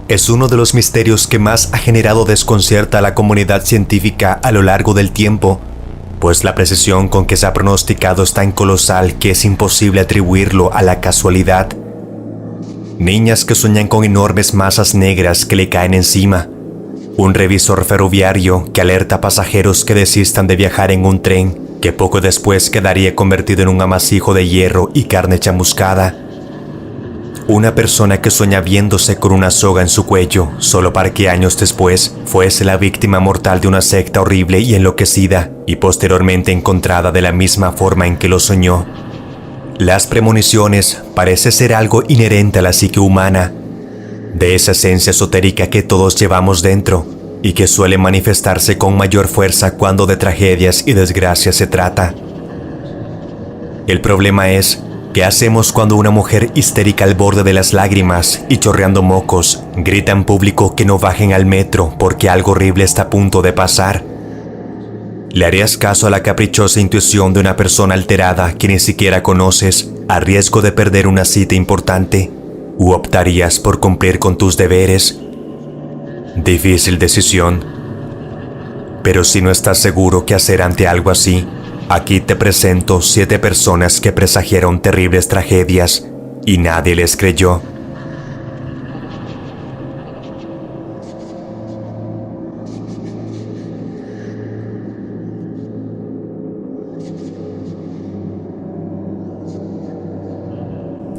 es uno de los misterios que más ha generado desconcierto a la comunidad científica a lo largo del tiempo, pues la precisión con que se ha pronosticado es tan colosal que es imposible atribuirlo a la casualidad. Niñas que sueñan con enormes masas negras que le caen encima, un revisor ferroviario que alerta a pasajeros que desistan de viajar en un tren que poco después quedaría convertido en un amasijo de hierro y carne chamuscada, una persona que sueña viéndose con una soga en su cuello solo para que años después fuese la víctima mortal de una secta horrible y enloquecida y posteriormente encontrada de la misma forma en que lo soñó. Las premoniciones parece ser algo inherente a la psique humana, de esa esencia esotérica que todos llevamos dentro y que suele manifestarse con mayor fuerza cuando de tragedias y desgracias se trata. El problema es, ¿qué hacemos cuando una mujer histérica al borde de las lágrimas y chorreando mocos grita en público que no bajen al metro porque algo horrible está a punto de pasar? ¿Le harías caso a la caprichosa intuición de una persona alterada que ni siquiera conoces a riesgo de perder una cita importante? ¿O optarías por cumplir con tus deberes? Difícil decisión. Pero si no estás seguro qué hacer ante algo así, aquí te presento 7 personas que presagiaron terribles tragedias y nadie les creyó.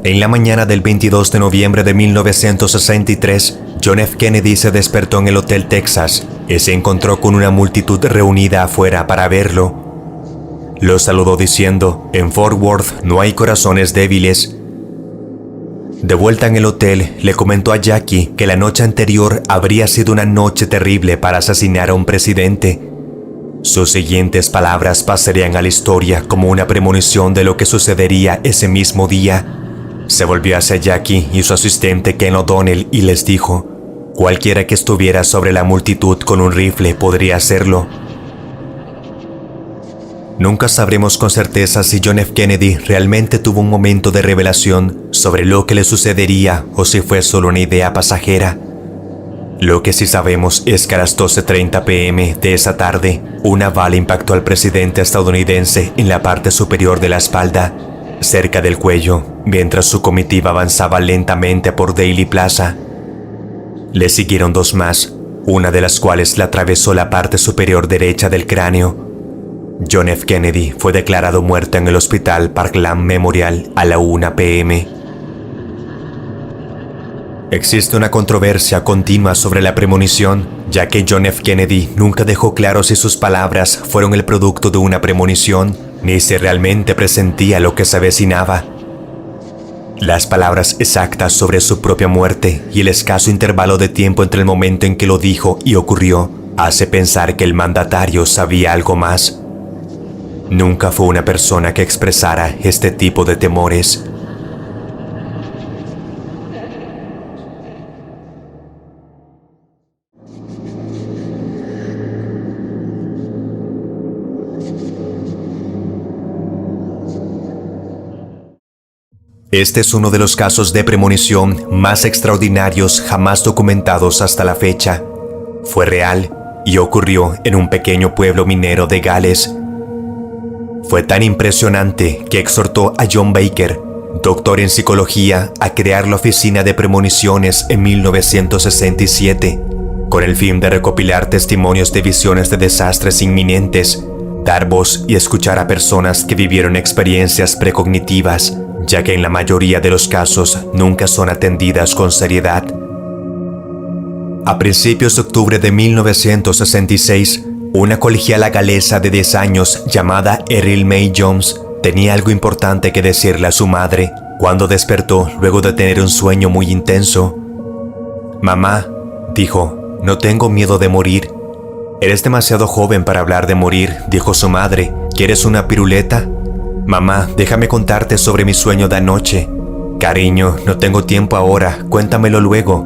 En la mañana del 22 de noviembre de 1963, John F. Kennedy se despertó en el Hotel Texas y se encontró con una multitud reunida afuera para verlo. Lo saludó diciendo, en Fort Worth no hay corazones débiles. De vuelta en el hotel, le comentó a Jackie que la noche anterior habría sido una noche terrible para asesinar a un presidente. Sus siguientes palabras pasarían a la historia como una premonición de lo que sucedería ese mismo día. Se volvió hacia Jackie y su asistente Ken O'Donnell y les dijo, cualquiera que estuviera sobre la multitud con un rifle podría hacerlo. Nunca sabremos con certeza si John F. Kennedy realmente tuvo un momento de revelación sobre lo que le sucedería o si fue solo una idea pasajera. Lo que sí sabemos es que a las 12:30 p.m. de esa tarde, una bala impactó al presidente estadounidense en la parte superior de la espalda, cerca del cuello, mientras su comitiva avanzaba lentamente por Dealey Plaza. Le siguieron 2 más, una de las cuales le atravesó la parte superior derecha del cráneo. John F. Kennedy fue declarado muerto en el Hospital Parkland Memorial a la 1 p.m. Existe una controversia continua sobre la premonición, ya que John F. Kennedy nunca dejó claro si sus palabras fueron el producto de una premonición, ni si realmente presentía lo que se avecinaba. Las palabras exactas sobre su propia muerte y el escaso intervalo de tiempo entre el momento en que lo dijo y ocurrió hace pensar que el mandatario sabía algo más. Nunca fue una persona que expresara este tipo de temores. Este es uno de los casos de premonición más extraordinarios jamás documentados hasta la fecha. Fue real y ocurrió en un pequeño pueblo minero de Gales. Fue tan impresionante que exhortó a John Baker, doctor en psicología, a crear la Oficina de Premoniciones en 1967, con el fin de recopilar testimonios de visiones de desastres inminentes, dar voz y escuchar a personas que vivieron experiencias precognitivas, ya que en la mayoría de los casos nunca son atendidas con seriedad. A principios de octubre de 1966, una colegiala galesa de 10 años llamada Errol May Jones tenía algo importante que decirle a su madre cuando despertó luego de tener un sueño muy intenso. «Mamá», dijo, «no tengo miedo de morir». «Eres demasiado joven para hablar de morir», dijo su madre. «¿Quieres una piruleta?» «Mamá, déjame contarte sobre mi sueño de anoche». «Cariño, no tengo tiempo ahora, cuéntamelo luego».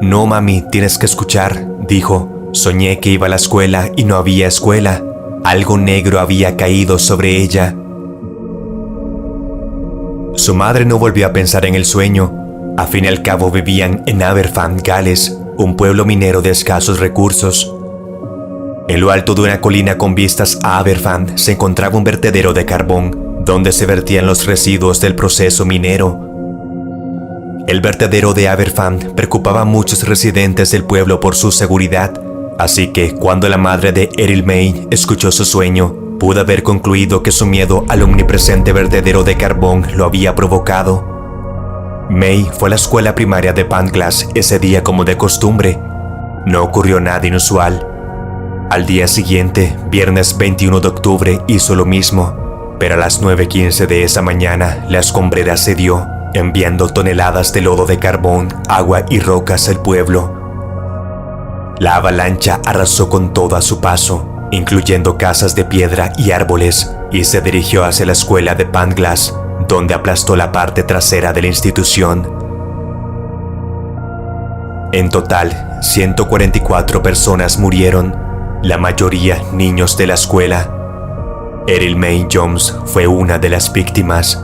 «No, mami, tienes que escuchar», dijo. «Soñé que iba a la escuela y no había escuela. Algo negro había caído sobre ella». Su madre no volvió a pensar en el sueño. A fin y al cabo vivían en Aberfan, Gales, un pueblo minero de escasos recursos. En lo alto de una colina con vistas a Aberfan se encontraba un vertedero de carbón, donde se vertían los residuos del proceso minero. El vertedero de Aberfan preocupaba a muchos residentes del pueblo por su seguridad, así que cuando la madre de Errol May escuchó su sueño, pudo haber concluido que su miedo al omnipresente vertedero de carbón lo había provocado. May fue a la escuela primaria de Panglas ese día como de costumbre. No ocurrió nada inusual. Al día siguiente, viernes 21 de octubre, hizo lo mismo, pero a las 9:15 de esa mañana la escombrera cedió, enviando toneladas de lodo de carbón, agua y rocas al pueblo. La avalancha arrasó con todo a su paso, incluyendo casas de piedra y árboles, y se dirigió hacia la escuela de Panglas, donde aplastó la parte trasera de la institución. En total, 144 personas murieron, la mayoría niños de la escuela. Errol May Jones fue una de las víctimas.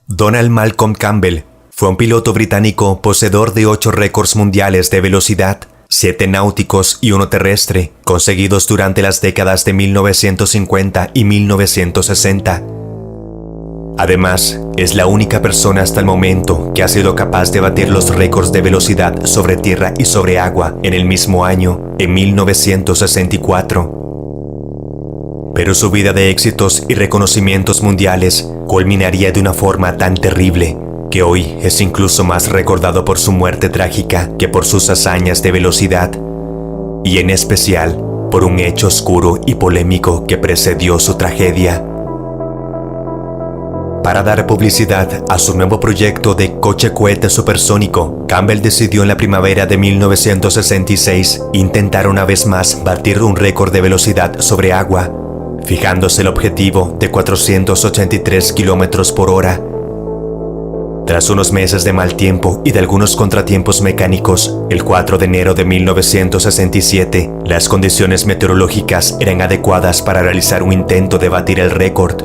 Donald Malcolm Campbell fue un piloto británico poseedor de 8 récords mundiales de velocidad, 7 náuticos y 1 terrestre, conseguidos durante las décadas de 1950 y 1960. Además, es la única persona hasta el momento que ha sido capaz de batir los récords de velocidad sobre tierra y sobre agua en el mismo año, en 1964. Pero su vida de éxitos y reconocimientos mundiales culminaría de una forma tan terrible que hoy es incluso más recordado por su muerte trágica que por sus hazañas de velocidad, y en especial por un hecho oscuro y polémico que precedió su tragedia. Para dar publicidad a su nuevo proyecto de coche cohete supersónico, Campbell decidió en la primavera de 1966 intentar una vez más batir un récord de velocidad sobre agua, fijándose el objetivo de 483 kilómetros por hora. Tras unos meses de mal tiempo y de algunos contratiempos mecánicos, el 4 de enero de 1967, las condiciones meteorológicas eran adecuadas para realizar un intento de batir el récord.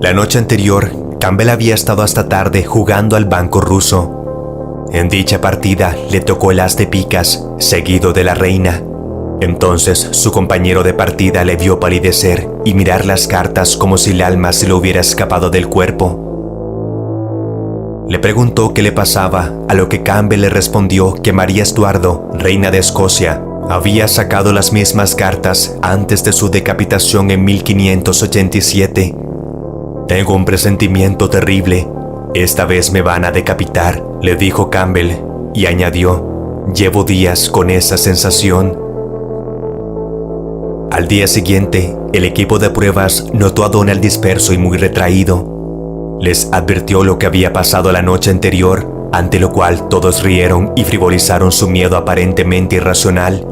La noche anterior, Campbell había estado hasta tarde jugando al banco ruso. En dicha partida le tocó el as de picas, seguido de la reina. Entonces su compañero de partida le vio palidecer y mirar las cartas como si el alma se le hubiera escapado del cuerpo. Le preguntó qué le pasaba, a lo que Campbell le respondió que María Estuardo, reina de Escocia, había sacado las mismas cartas antes de su decapitación en 1587. Tengo un presentimiento terrible. Esta vez me van a decapitar, le dijo Campbell, y añadió, llevo días con esa sensación. Al día siguiente, el equipo de pruebas notó a Donald disperso y muy retraído. Les advirtió lo que había pasado la noche anterior, ante lo cual todos rieron y frivolizaron su miedo aparentemente irracional.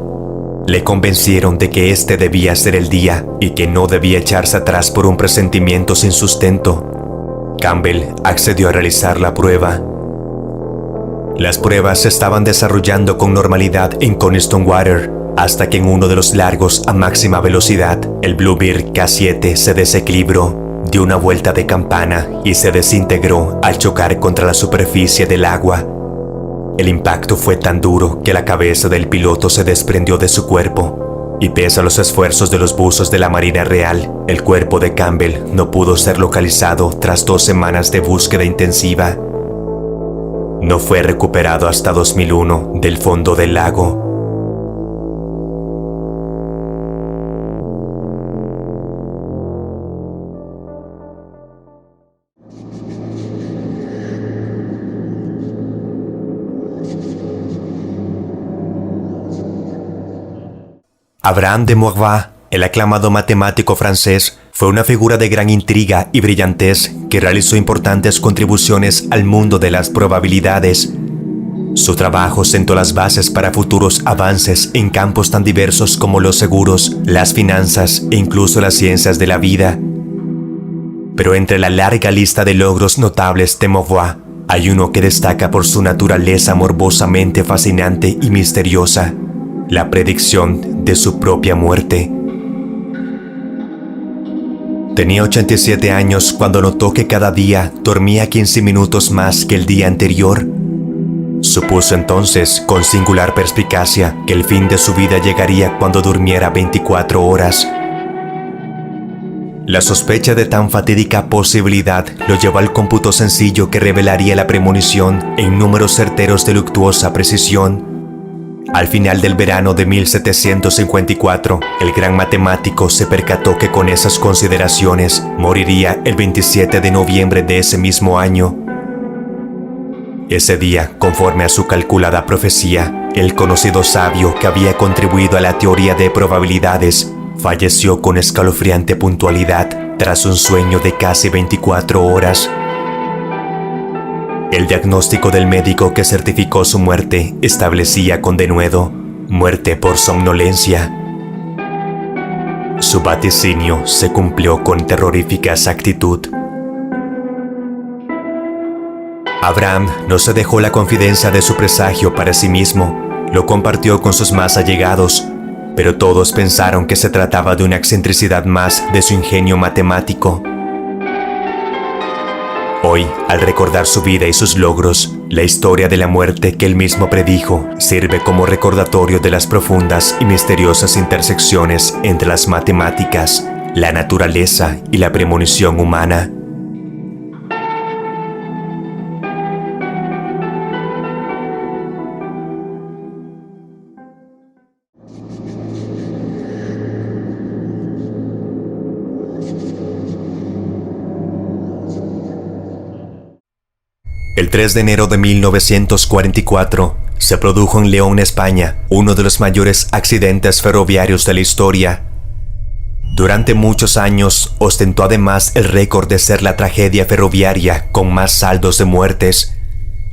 Le convencieron de que este debía ser el día y que no debía echarse atrás por un presentimiento sin sustento. Campbell accedió a realizar la prueba. Las pruebas se estaban desarrollando con normalidad en Coniston Water, hasta que en uno de los largos a máxima velocidad, el Bluebird K7 se desequilibró, dio una vuelta de campana y se desintegró al chocar contra la superficie del agua. El impacto fue tan duro que la cabeza del piloto se desprendió de su cuerpo, y pese a los esfuerzos de los buzos de la Marina Real, el cuerpo de Campbell no pudo ser localizado tras 2 semanas de búsqueda intensiva. No fue recuperado hasta 2001 del fondo del lago. Abraham de Morvat, el aclamado matemático francés, fue una figura de gran intriga y brillantez que realizó importantes contribuciones al mundo de las probabilidades. Su trabajo sentó las bases para futuros avances en campos tan diversos como los seguros, las finanzas e incluso las ciencias de la vida. Pero entre la larga lista de logros notables de Morvat, hay uno que destaca por su naturaleza morbosamente fascinante y misteriosa: la predicción de su propia muerte. Tenía 87 años cuando notó que cada día dormía 15 minutos más que el día anterior. Supuso entonces, con singular perspicacia, que el fin de su vida llegaría cuando durmiera 24 horas. La sospecha de tan fatídica posibilidad lo llevó al cómputo sencillo que revelaría la premonición en números certeros de luctuosa precisión. Al final del verano de 1754, el gran matemático se percató que con esas consideraciones moriría el 27 de noviembre de ese mismo año. Ese día, conforme a su calculada profecía, el conocido sabio que había contribuido a la teoría de probabilidades falleció con escalofriante puntualidad tras un sueño de casi 24 horas. El diagnóstico del médico que certificó su muerte establecía con denuedo muerte por somnolencia. Su vaticinio se cumplió con terrorífica exactitud. Abraham no se dejó la confidencia de su presagio para sí mismo, lo compartió con sus más allegados, pero todos pensaron que se trataba de una excentricidad más de su ingenio matemático. Hoy, al recordar su vida y sus logros, la historia de la muerte que él mismo predijo sirve como recordatorio de las profundas y misteriosas intersecciones entre las matemáticas, la naturaleza y la premonición humana. El 3 de enero de 1944 se produjo en León, España, uno de los mayores accidentes ferroviarios de la historia. Durante muchos años ostentó además el récord de ser la tragedia ferroviaria con más saldos de muertes.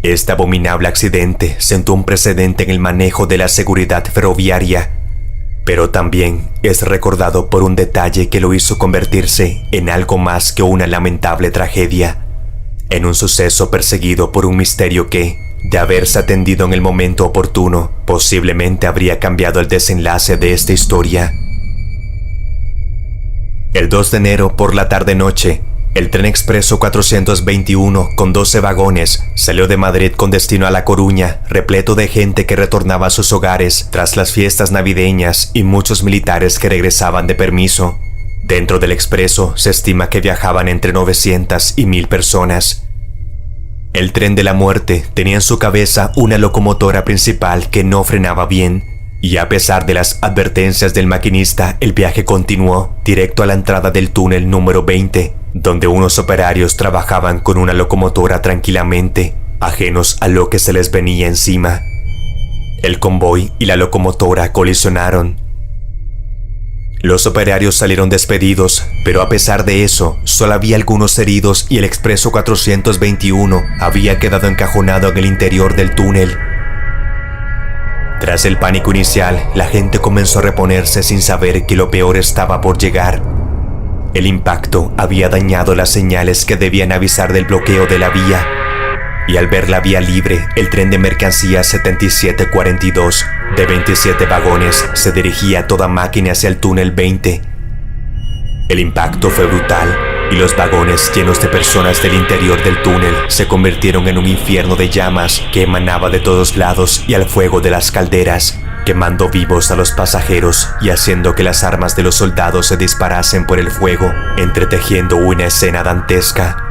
Este abominable accidente sentó un precedente en el manejo de la seguridad ferroviaria, pero también es recordado por un detalle que lo hizo convertirse en algo más que una lamentable tragedia, en un suceso perseguido por un misterio que, de haberse atendido en el momento oportuno, posiblemente habría cambiado el desenlace de esta historia. El 2 de enero por la tarde-noche, el tren expreso 421 con 12 vagones salió de Madrid con destino a La Coruña, repleto de gente que retornaba a sus hogares tras las fiestas navideñas y muchos militares que regresaban de permiso. Dentro del expreso se estima que viajaban entre 900 y 1000 personas. El tren de la muerte tenía en su cabeza una locomotora principal que no frenaba bien, y a pesar de las advertencias del maquinista, el viaje continuó directo a la entrada del túnel número 20, donde unos operarios trabajaban con una locomotora tranquilamente, ajenos a lo que se les venía encima. El convoy y la locomotora colisionaron. Los operarios salieron despedidos, pero a pesar de eso, solo había algunos heridos y el expreso 421 había quedado encajonado en el interior del túnel. Tras el pánico inicial, la gente comenzó a reponerse sin saber que lo peor estaba por llegar. El impacto había dañado las señales que debían avisar del bloqueo de la vía, y al ver la vía libre, el tren de mercancías 7742 de 27 vagones se dirigía a toda máquina hacia el túnel 20. El impacto fue brutal y los vagones llenos de personas del interior del túnel se convirtieron en un infierno de llamas que emanaba de todos lados y al fuego de las calderas, quemando vivos a los pasajeros y haciendo que las armas de los soldados se disparasen por el fuego, entretejiendo una escena dantesca.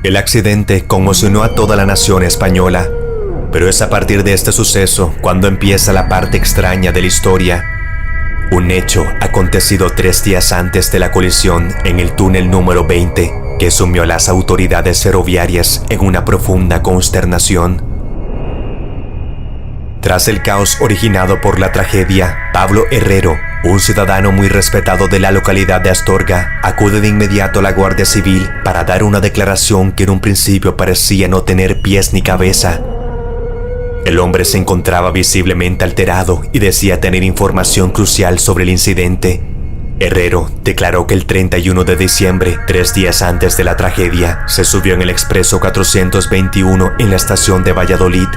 El accidente conmocionó a toda la nación española, pero es a partir de este suceso cuando empieza la parte extraña de la historia. Un hecho acontecido 3 días antes de la colisión en el túnel número 20 que sumió a las autoridades ferroviarias en una profunda consternación. Tras el caos originado por la tragedia, Pablo Herrero, un ciudadano muy respetado de la localidad de Astorga, acude de inmediato a la Guardia Civil para dar una declaración que en un principio parecía no tener pies ni cabeza. El hombre se encontraba visiblemente alterado y decía tener información crucial sobre el incidente. Herrero declaró que el 31 de diciembre, 3 días antes de la tragedia, se subió en el expreso 421 en la estación de Valladolid.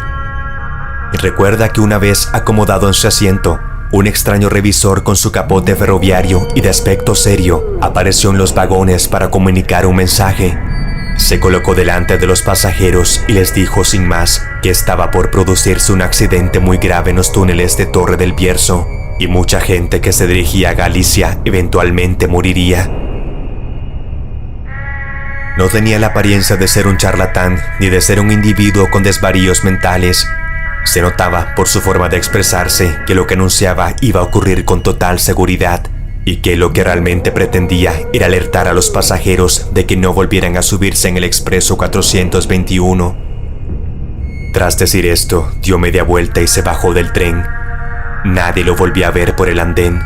Y recuerda que una vez acomodado en su asiento, un extraño revisor con su capote ferroviario y de aspecto serio apareció en los vagones para comunicar un mensaje. Se colocó delante de los pasajeros y les dijo sin más que estaba por producirse un accidente muy grave en los túneles de Torre del Bierzo y mucha gente que se dirigía a Galicia eventualmente moriría. No tenía la apariencia de ser un charlatán ni de ser un individuo con desvaríos mentales. Se notaba por su forma de expresarse que lo que anunciaba iba a ocurrir con total seguridad y que lo que realmente pretendía era alertar a los pasajeros de que no volvieran a subirse en el expreso 421. Tras decir esto, dio media vuelta y se bajó del tren. Nadie lo volvió a ver por el andén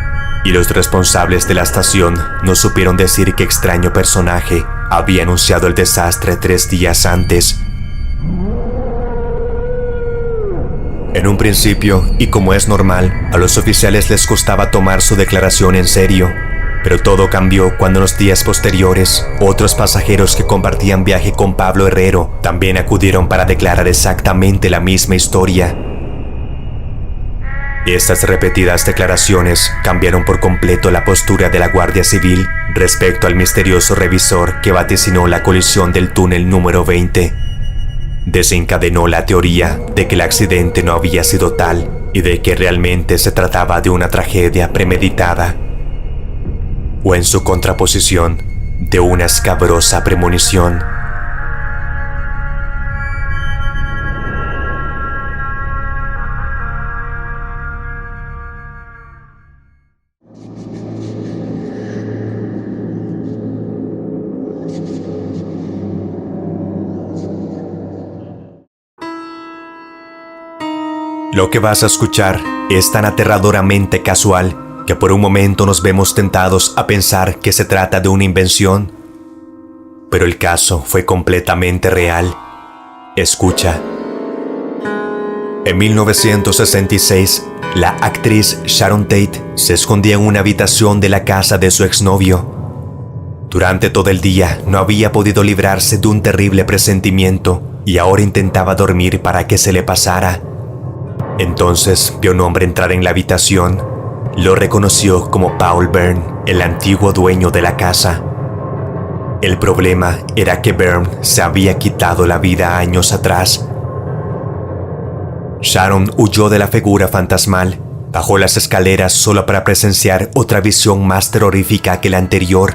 y los responsables de la estación no supieron decir qué extraño personaje había anunciado el desastre 3 días antes. En un principio, y como es normal, a los oficiales les costaba tomar su declaración en serio, pero todo cambió cuando en los días posteriores, otros pasajeros que compartían viaje con Pablo Herrero también acudieron para declarar exactamente la misma historia. Estas repetidas declaraciones cambiaron por completo la postura de la Guardia Civil respecto al misterioso revisor que vaticinó la colisión del túnel número 20. Desencadenó la teoría de que el accidente no había sido tal y de que realmente se trataba de una tragedia premeditada. O en su contraposición, de una escabrosa premonición. Lo que vas a escuchar es tan aterradoramente casual que por un momento nos vemos tentados a pensar que se trata de una invención. Pero el caso fue completamente real. Escucha. En 1966, la actriz Sharon Tate se escondía en una habitación de la casa de su exnovio. Durante todo el día no había podido librarse de un terrible presentimiento y ahora intentaba dormir para que se le pasara. Entonces vio a un hombre entrar en la habitación. Lo reconoció como Paul Byrne, el antiguo dueño de la casa. El problema era que Byrne se había quitado la vida años atrás. Sharon huyó de la figura fantasmal, bajó las escaleras solo para presenciar otra visión más terrorífica que la anterior.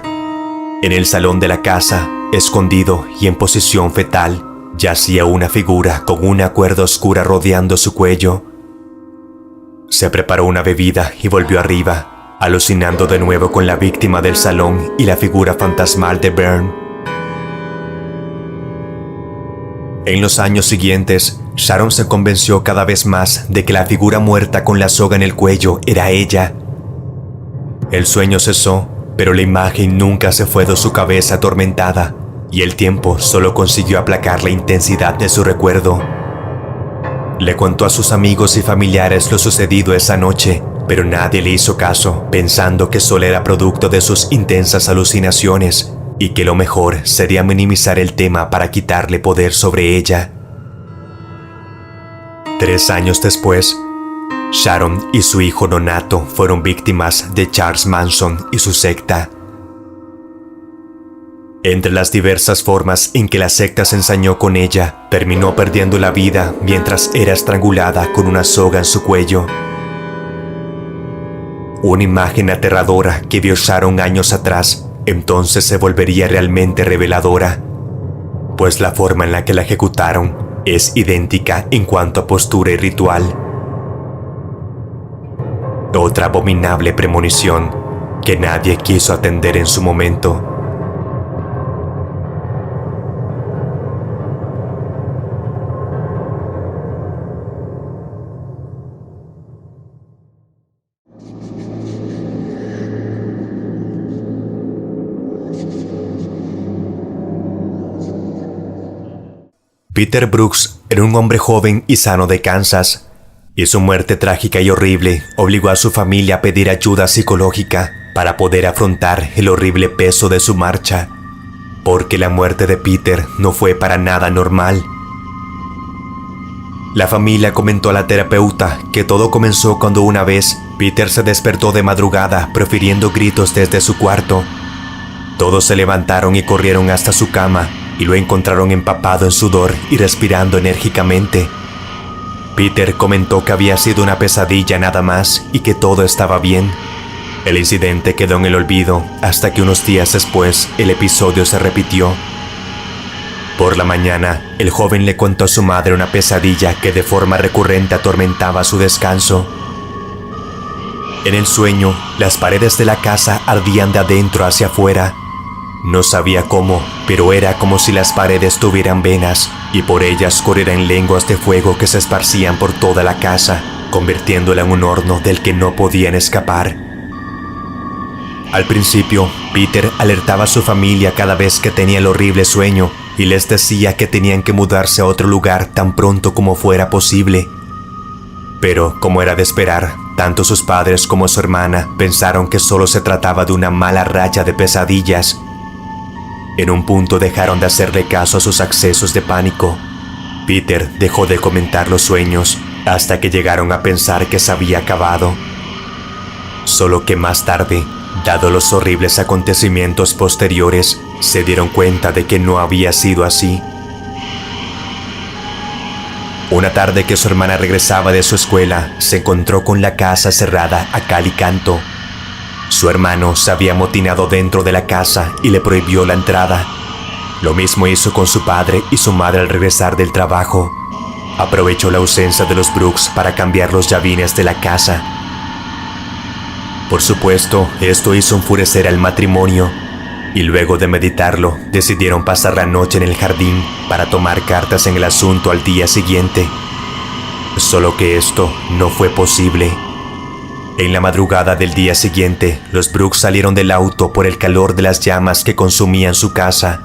En el salón de la casa, escondido y en posición fetal, yacía una figura con una cuerda oscura rodeando su cuello. Se preparó una bebida y volvió arriba, alucinando de nuevo con la víctima del salón y la figura fantasmal de Byrne. En los años siguientes, Sharon se convenció cada vez más de que la figura muerta con la soga en el cuello era ella. El sueño cesó, pero la imagen nunca se fue de su cabeza atormentada, y el tiempo solo consiguió aplacar la intensidad de su recuerdo. Le contó a sus amigos y familiares lo sucedido esa noche, pero nadie le hizo caso, pensando que solo era producto de sus intensas alucinaciones y que lo mejor sería minimizar el tema para quitarle poder sobre ella. 3 años después, Sharon y su hijo nonato fueron víctimas de Charles Manson y su secta. Entre las diversas formas en que la secta se ensañó con ella, terminó perdiendo la vida mientras era estrangulada con una soga en su cuello. Una imagen aterradora que vio Sharon años atrás, entonces se volvería realmente reveladora, pues la forma en la que la ejecutaron es idéntica en cuanto a postura y ritual. Otra abominable premonición que nadie quiso atender en su momento. Peter Brooks era un hombre joven y sano de Kansas, y su muerte trágica y horrible obligó a su familia a pedir ayuda psicológica, para poder afrontar el horrible peso de su marcha, porque la muerte de Peter no fue para nada normal. La familia comentó a la terapeuta que todo comenzó cuando una vez Peter se despertó de madrugada profiriendo gritos desde su cuarto. Todos se levantaron y corrieron hasta su cama y lo encontraron empapado en sudor y respirando enérgicamente. Peter comentó que había sido una pesadilla nada más y que todo estaba bien. El incidente quedó en el olvido hasta que unos días después el episodio se repitió. Por la mañana, el joven le contó a su madre una pesadilla que de forma recurrente atormentaba su descanso. En el sueño, las paredes de la casa ardían de adentro hacia afuera. No sabía cómo, pero era como si las paredes tuvieran venas y por ellas corrieran lenguas de fuego que se esparcían por toda la casa, convirtiéndola en un horno del que no podían escapar. Al principio, Peter alertaba a su familia cada vez que tenía el horrible sueño y les decía que tenían que mudarse a otro lugar tan pronto como fuera posible. Pero, como era de esperar, tanto sus padres como su hermana pensaron que solo se trataba de una mala racha de pesadillas. En un punto dejaron de hacerle caso a sus accesos de pánico. Peter dejó de comentar los sueños hasta que llegaron a pensar que se había acabado. Solo que más tarde, dado los horribles acontecimientos posteriores, se dieron cuenta de que no había sido así. Una tarde que su hermana regresaba de su escuela, se encontró con la casa cerrada a cal y canto. Su hermano se había amotinado dentro de la casa y le prohibió la entrada. Lo mismo hizo con su padre y su madre al regresar del trabajo. Aprovechó la ausencia de los Brooks para cambiar los llavines de la casa. Por supuesto, esto hizo enfurecer al matrimonio, y luego de meditarlo, decidieron pasar la noche en el jardín para tomar cartas en el asunto al día siguiente. Solo que esto no fue posible. En la madrugada del día siguiente, los Brooks salieron del auto por el calor de las llamas que consumían su casa.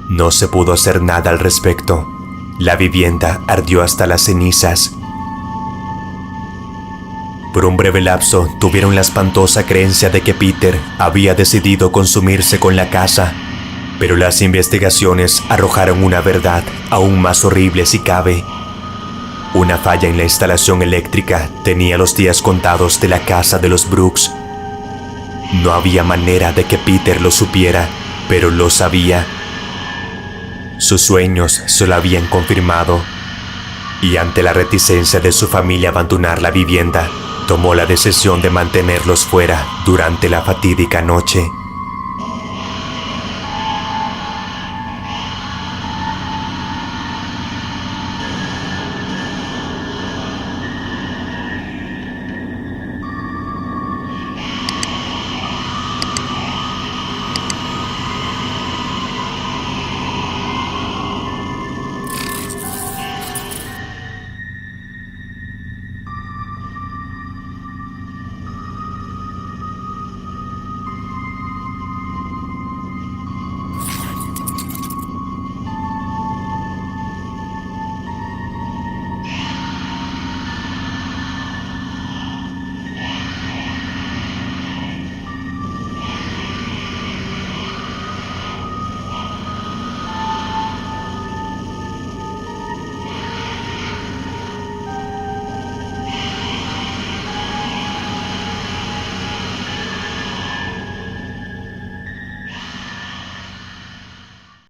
No se pudo hacer nada al respecto. La vivienda ardió hasta las cenizas. Por un breve lapso, tuvieron la espantosa creencia de que Peter había decidido consumirse con la casa, pero las investigaciones arrojaron una verdad aún más horrible si cabe. Una falla en la instalación eléctrica tenía los días contados de la casa de los Brooks. No había manera de que Peter lo supiera, pero lo sabía. Sus sueños se lo habían confirmado, y ante la reticencia de su familia a abandonar la vivienda, tomó la decisión de mantenerlos fuera durante la fatídica noche.